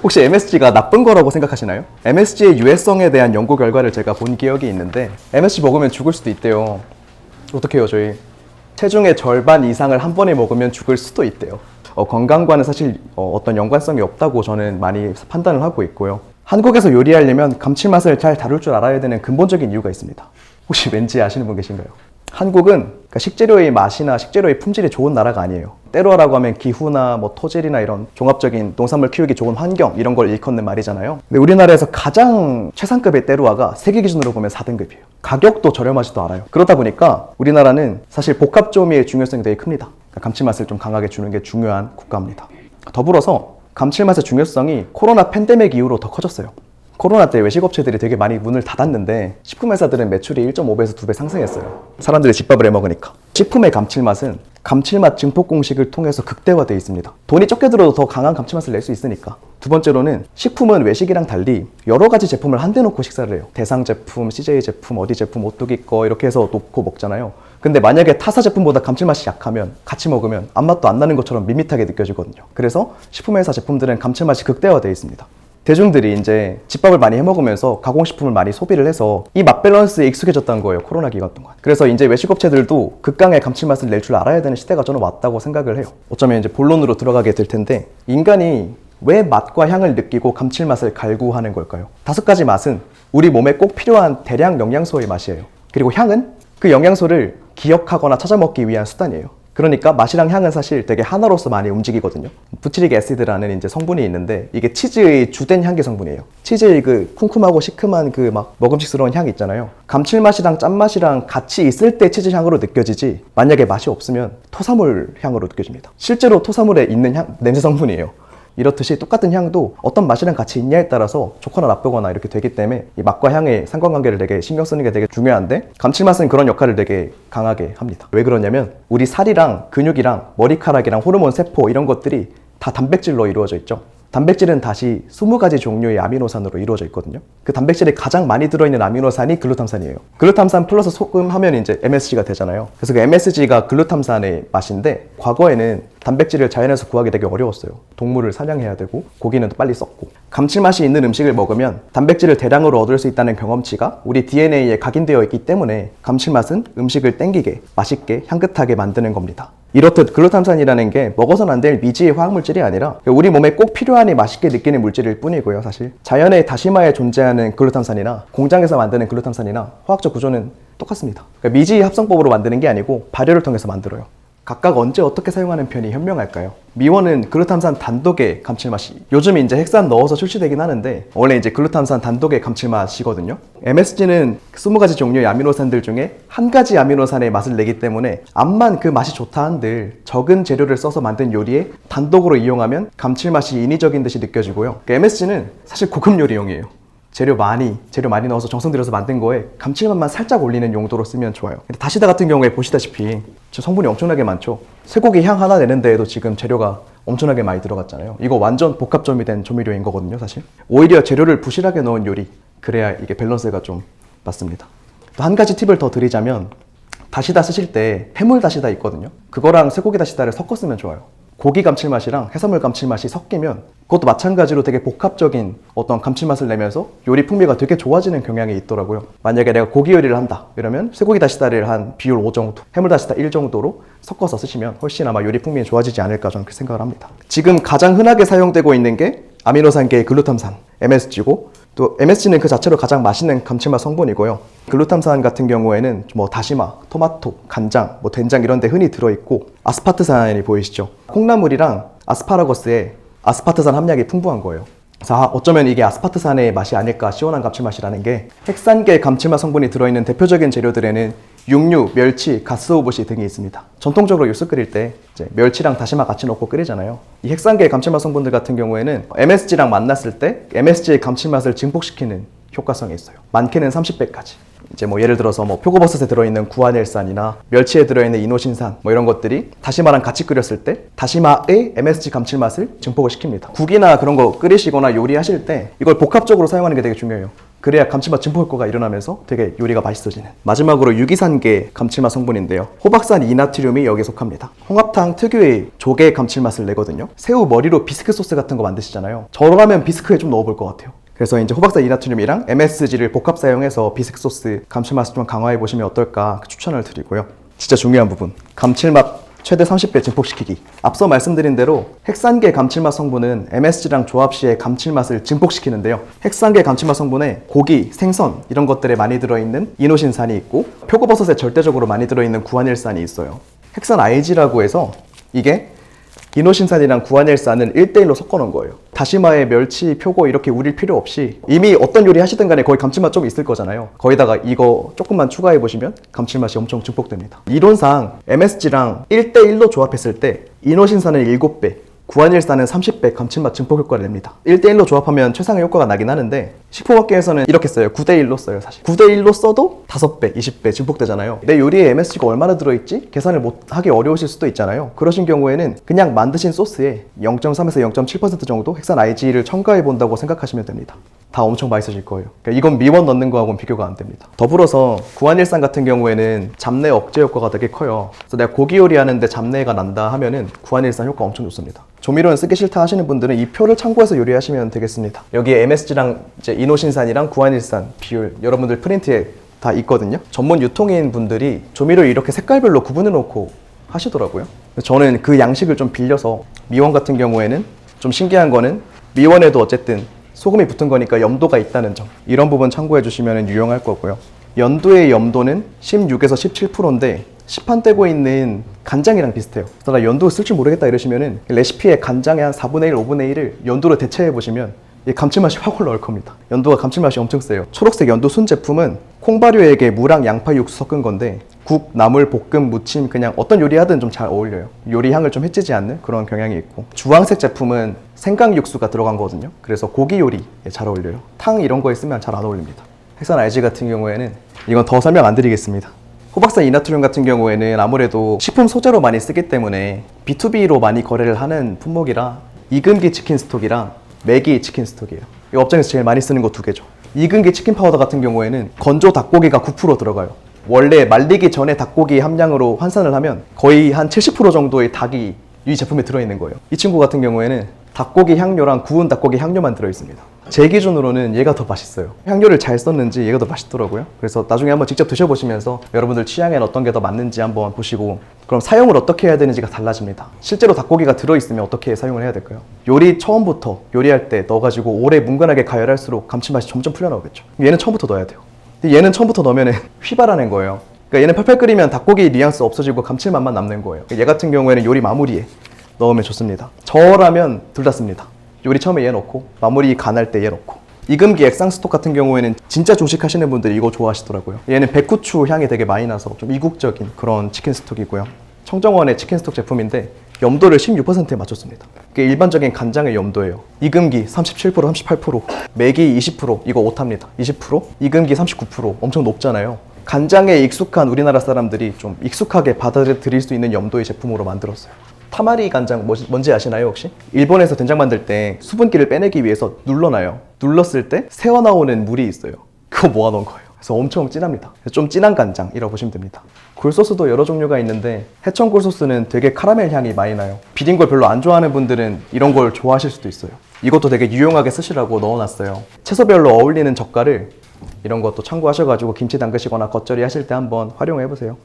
혹시 MSG가 나쁜 거라고 생각하시나요? MSG의 유해성에 대한 연구 결과를 제가 본 기억이 있는데 MSG 먹으면 죽을 수도 있대요. 어떻게 해요 저희? 체중의 절반 이상을 한 번에 먹으면 죽을 수도 있대요. 건강과는 사실 어떤 연관성이 없다고 저는 많이 판단을 하고 있고요. 한국에서 요리하려면 감칠맛을 잘 다룰 줄 알아야 되는 근본적인 이유가 있습니다. 혹시 왠지 아시는 분 계신가요? 한국은 그러니까 식재료의 맛이나 식재료의 품질이 좋은 나라가 아니에요. 때로라고 하면 기후나 뭐 토질이나 이런 종합적인 농산물 키우기 좋은 환경 이런 걸 일컫는 말이잖아요. 근데 우리나라에서 가장 최상급의 때로화가 세계 기준으로 보면 4등급이에요. 가격도 저렴하지도 않아요. 그러다 보니까 우리나라는 사실 복합 조미의 중요성이 되게 큽니다. 그러니까 감칠맛을 좀 강하게 주는 게 중요한 국가입니다. 더불어서 감칠맛의 중요성이 코로나 팬데믹 이후로 더 커졌어요. 코로나 때 외식업체들이 되게 많이 문을 닫았는데 식품회사들은 매출이 1.5배에서 2배 상승했어요. 사람들이 집밥을 해먹으니까. 식품의 감칠맛은 감칠맛 증폭 공식을 통해서 극대화되어 있습니다. 돈이 적게 들어도 더 강한 감칠맛을 낼 수 있으니까. 두 번째로는 식품은 외식이랑 달리 여러 가지 제품을 한데 놓고 식사를 해요. 대상 제품, CJ 제품, 어디 제품, 오뚜기 거 이렇게 해서 놓고 먹잖아요. 근데 만약에 타사 제품보다 감칠맛이 약하면 같이 먹으면 아무 맛도 안 나는 것처럼 밋밋하게 느껴지거든요. 그래서 식품회사 제품들은 감칠맛이 극대화되어 있습니다. 대중들이 이제 집밥을 많이 해먹으면서 가공식품을 많이 소비를 해서 이 맛 밸런스에 익숙해졌다는 거예요. 코로나 기간 동안. 그래서 이제 외식업체들도 극강의 감칠맛을 낼 줄 알아야 되는 시대가 저는 왔다고 생각을 해요. 어쩌면 이제 본론으로 들어가게 될 텐데 인간이 왜 맛과 향을 느끼고 감칠맛을 갈구하는 걸까요? 5가지 맛은 우리 몸에 꼭 필요한 대량 영양소의 맛이에요. 그리고 향은 그 영양소를 기억하거나 찾아 먹기 위한 수단이에요. 그러니까 맛이랑 향은 사실 되게 하나로서 많이 움직이거든요. 부티릭 애시드라는 이제 성분이 있는데 이게 치즈의 주된 향기 성분이에요. 치즈의 그 쿰쿰하고 시큼한 그 막 먹음직스러운 향이 있잖아요. 감칠맛이랑 짠맛이랑 같이 있을 때 치즈 향으로 느껴지지 만약에 맛이 없으면 토사물 향으로 느껴집니다. 실제로 토사물에 있는 향, 냄새 성분이에요. 이렇듯이 똑같은 향도 어떤 맛이랑 같이 있냐에 따라서 좋거나 나쁘거나 이렇게 되기 때문에 이 맛과 향의 상관관계를 되게 신경 쓰는 게 되게 중요한데 감칠맛은 그런 역할을 되게 강하게 합니다. 왜 그러냐면 우리 살이랑 근육이랑 머리카락이랑 호르몬 세포 이런 것들이 다 단백질로 이루어져 있죠. 단백질은 다시 20가지 종류의 아미노산으로 이루어져 있거든요. 그 단백질이 가장 많이 들어있는 아미노산이 글루탐산이에요. 글루탐산 플러스 소금 하면 이제 MSG가 되잖아요. 그래서 그 MSG가 글루탐산의 맛인데 과거에는 단백질을 자연에서 구하기 되게 어려웠어요. 동물을 사냥해야 되고 고기는 또 빨리 썩고. 감칠맛이 있는 음식을 먹으면 단백질을 대량으로 얻을 수 있다는 경험치가 우리 DNA에 각인되어 있기 때문에 감칠맛은 음식을 땡기게, 맛있게, 향긋하게 만드는 겁니다. 이렇듯 글루탐산이라는 게 먹어서는 안 될 미지의 화학물질이 아니라 우리 몸에 꼭 필요하니 맛있게 느끼는 물질일 뿐이고요. 사실 자연의 다시마에 존재하는 글루탐산이나 공장에서 만드는 글루탐산이나 화학적 구조는 똑같습니다. 그러니까 미지의 합성법으로 만드는 게 아니고 발효를 통해서 만들어요. 각각 언제 어떻게 사용하는 편이 현명할까요? 미원은 글루탐산 단독의 감칠맛이 요즘 이제 핵산 넣어서 출시되긴 하는데 원래 이제 글루탐산 단독의 감칠맛이거든요. MSG는 20가지 종류의 아미노산들 중에 한 가지 아미노산의 맛을 내기 때문에 암만 그 맛이 좋다 한들 적은 재료를 써서 만든 요리에 단독으로 이용하면 감칠맛이 인위적인 듯이 느껴지고요. MSG는 사실 고급 요리용이에요. 재료 많이 넣어서 정성 들여서 만든 거에 감칠맛만 살짝 올리는 용도로 쓰면 좋아요. 근데 다시다 같은 경우에 보시다시피 성분이 엄청나게 많죠. 쇠고기 향 하나 내는 데에도 지금 재료가 엄청나게 많이 들어갔잖아요. 이거 완전 복합점이 조미료인 거거든요, 사실. 오히려 재료를 부실하게 넣은 요리, 그래야 이게 밸런스가 좀 맞습니다. 또 한 가지 팁을 더 드리자면 다시다 쓰실 때 해물 다시다 있거든요. 그거랑 쇠고기 다시다를 섞어 쓰면 좋아요. 고기 감칠맛이랑 해산물 감칠맛이 섞이면 그것도 마찬가지로 되게 복합적인 어떤 감칠맛을 내면서 요리 풍미가 되게 좋아지는 경향이 있더라고요. 만약에 내가 고기 요리를 한다 이러면 쇠고기 다시다를 한 비율 5 정도, 해물 다시다 1 정도로 섞어서 쓰시면 훨씬 아마 요리 풍미가 좋아지지 않을까 저는 그렇게 생각을 합니다. 지금 가장 흔하게 사용되고 있는 게 아미노산계의 글루탐산, MSG고 또 MSG는 그 자체로 가장 맛있는 감칠맛 성분이고요. 글루탐산 같은 경우에는 뭐 다시마, 토마토, 간장, 뭐 된장 이런 데 흔히 들어있고 아스파트산이 보이시죠? 콩나물이랑 아스파라거스에 아스파트산 함량이 풍부한 거예요. 그래서 어쩌면 이게 아스파트산의 맛이 아닐까, 시원한 감칠맛이라는 게 핵산계 감칠맛 성분이 들어있는 대표적인 재료들에는 육류, 멸치, 가스오부시 등이 있습니다. 전통적으로 육수 끓일 때 이제 멸치랑 다시마 같이 넣고 끓이잖아요. 이 핵산계 감칠맛 성분들 같은 경우에는 MSG랑 만났을 때 MSG의 감칠맛을 증폭시키는 효과성이 있어요. 많게는 30배까지. 이제 뭐 예를 들어서 뭐 표고버섯에 들어있는 구아닐산이나 멸치에 들어있는 이노신산 뭐 이런 것들이 다시마랑 같이 끓였을 때 다시마의 MSG 감칠맛을 증폭을 시킵니다. 국이나 그런 거 끓이시거나 요리하실 때 이걸 복합적으로 사용하는 게 되게 중요해요. 그래야 감칠맛 증폭 효과가 일어나면서 되게 요리가 맛있어지는. 마지막으로 유기산계 감칠맛 성분인데요. 호박산 이나트륨이 여기에 속합니다. 홍합탕 특유의 조개 감칠맛을 내거든요. 새우 머리로 비스크 소스 같은 거 만드시잖아요. 저라면 비스크에 좀 넣어볼 것 같아요. 그래서 이제 호박산 이나트륨이랑 MSG를 복합 사용해서 비스크 소스 감칠맛을 좀 강화해 보시면 어떨까 추천을 드리고요. 진짜 중요한 부분, 감칠맛 최대 30배 증폭시키기. 앞서 말씀드린 대로 핵산계 감칠맛 성분은 MSG랑 조합 시에 감칠맛을 증폭시키는데요. 핵산계 감칠맛 성분에 고기, 생선 이런 것들에 많이 들어있는 이노신산이 있고 표고버섯에 절대적으로 많이 들어있는 구안일산이 있어요. 핵산 IG라고 해서 이게 이노신산이랑 구안일산을 1대1로 섞어놓은 거예요. 다시마에 멸치, 표고 이렇게 우릴 필요 없이 이미 어떤 요리 하시든 간에 거의 감칠맛 좀 있을 거잖아요. 거기다가 이거 조금만 추가해 보시면 감칠맛이 엄청 증폭됩니다. 이론상 MSG랑 1대1로 조합했을 때 이노신산은 7배, 구안일산은 30배 감칠맛 증폭 효과를 냅니다. 1대1로 조합하면 최상의 효과가 나긴 하는데 식품업계에서는 이렇게 써요. 9대1로 써요. 사실 9대1로 써도 5배, 20배 증폭되잖아요. 내 요리에 MSG가 얼마나 들어있지? 계산을 못하기 어려우실 수도 있잖아요. 그러신 경우에는 그냥 만드신 소스에 0.3에서 0.7% 정도 핵산 IG를 첨가해 본다고 생각하시면 됩니다. 다 엄청 맛있어질 거예요. 그러니까 이건 미원 넣는 거하고는 비교가 안 됩니다. 더불어서 구안일산 같은 경우에는 잡내 억제 효과가 되게 커요. 그래서 내가 고기 요리하는데 잡내가 난다 하면은 구안일산 효과 엄청 좋습니다. 조미료는 쓰기 싫다 하시는 분들은 이 표를 참고해서 요리하시면 되겠습니다. 여기에 MSG랑 이제 이노신산이랑 구안일산 비율 여러분들 프린트에 다 있거든요. 전문 유통인 분들이 조미료 이렇게 색깔별로 구분해 놓고 하시더라고요. 저는 그 양식을 좀 빌려서 미원 같은 경우에는 좀 신기한 거는 미원에도 어쨌든 소금이 붙은 거니까 염도가 있다는 점, 이런 부분 참고해 주시면 유용할 거고요. 연두의 염도는 16에서 17%인데 시판되고 있는 간장이랑 비슷해요. 그래서 나 연두 쓸 줄 모르겠다 이러시면은 레시피에 간장의 한 4분의 1, 5분의 1을 연두로 대체해 보시면 이 감칠맛이 확 올라올 겁니다. 연두가 감칠맛이 엄청 세요. 초록색 연두 순 제품은 콩발효액에 무랑 양파 육수 섞은 건데 국, 나물, 볶음, 무침 그냥 어떤 요리하든 좀 잘 어울려요. 요리 향을 좀 해치지 않는 그런 경향이 있고, 주황색 제품은 생강 육수가 들어간 거거든요. 그래서 고기 요리에 잘 어울려요. 탕 이런 거에 쓰면 잘 안 어울립니다. 핵산 RG 같은 경우에는 이건 더 설명 안 드리겠습니다. 호박산 이나트륨 같은 경우에는 아무래도 식품 소재로 많이 쓰기 때문에 B2B로 많이 거래를 하는 품목이라 이금기 치킨 스톡이랑 매기 치킨 스톡이에요. 이 업장에서 제일 많이 쓰는 거 두 개죠. 이금기 치킨 파우더 같은 경우에는 건조 닭고기가 9% 들어가요. 원래 말리기 전에 닭고기 함량으로 환산을 하면 거의 한 70% 정도의 닭이 이 제품에 들어있는 거예요. 이 친구 같은 경우에는 닭고기 향료랑 구운 닭고기 향료만 들어있습니다. 제 기준으로는 얘가 더 맛있어요. 향료를 잘 썼는지 얘가 더 맛있더라고요. 그래서 나중에 한번 직접 드셔보시면서 여러분들 취향에는 어떤 게 더 맞는지 한번 보시고, 그럼 사용을 어떻게 해야 되는지가 달라집니다. 실제로 닭고기가 들어있으면 어떻게 사용을 해야 될까요? 요리 처음부터 요리할 때 넣어가지고 오래 뭉근하게 가열할수록 감칠맛이 점점 풀려나오겠죠. 얘는 처음부터 넣어야 돼요. 근데 얘는 처음부터 넣으면 휘발하는 거예요. 그러니까 얘는 팔팔 끓이면 닭고기 뉘앙스 없어지고 감칠맛만 남는 거예요. 얘 같은 경우에는 요리 마무리에 넣으면 좋습니다. 저라면 둘 다 씁니다. 요리 처음에 얘 넣고 마무리 간할 때 얘 넣고. 이금기 액상 스톡 같은 경우에는 진짜 조식하시는 분들이 이거 좋아하시더라고요. 얘는 백후추 향이 되게 많이 나서 좀 이국적인 그런 치킨 스톡이고요. 청정원의 치킨 스톡 제품인데 염도를 16%에 맞췄습니다. 그게 일반적인 간장의 염도예요. 이금기 37%, 38%, 매기 20%, 이거 오타입니다. 20%, 이금기 39%, 엄청 높잖아요. 간장에 익숙한 우리나라 사람들이 좀 익숙하게 받아들일 수 있는 염도의 제품으로 만들었어요. 타마리 간장 뭔지 아시나요 혹시? 일본에서 된장 만들 때 수분기를 빼내기 위해서 눌러놔요. 눌렀을 때 새어나오는 물이 있어요. 그거 모아놓은 거예요. 그래서 엄청 진합니다. 좀 진한 간장이라고 보시면 됩니다. 굴소스도 여러 종류가 있는데 해천 굴소스는 되게 카라멜 향이 많이 나요. 비린 걸 별로 안 좋아하는 분들은 이런 걸 좋아하실 수도 있어요. 이것도 되게 유용하게 쓰시라고 넣어놨어요. 채소별로 어울리는 젓갈을 이런 것도 참고하셔가지고 김치 담그시거나 겉절이 하실 때 한번 활용해 보세요.